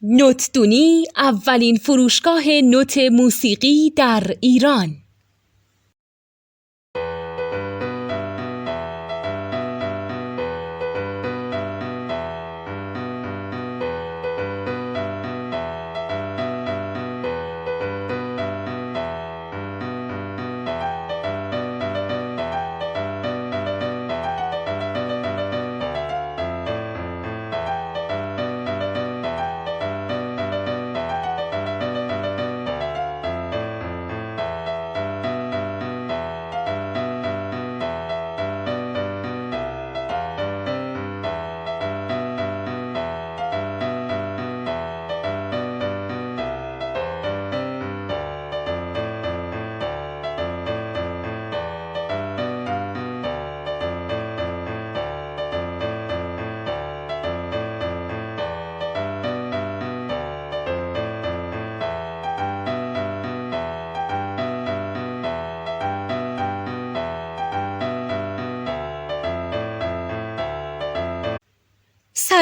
نوتدونی اولین فروشگاه نوت موسیقی در ایران.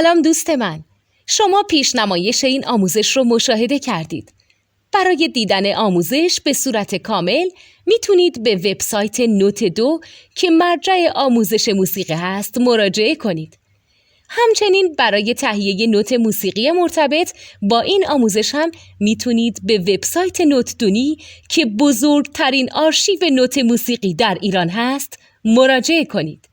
سلام دوست من، شما پیشنمایش این آموزش رو مشاهده کردید. برای دیدن آموزش به صورت کامل میتونید به وبسایت نوت2 که مرجع آموزش موسیقی هست مراجعه کنید. همچنین برای تهیه نوت موسیقی مرتبط با این آموزش هم میتونید به وبسایت نوتدونی که بزرگترین آرشیو نوت موسیقی در ایران هست مراجعه کنید.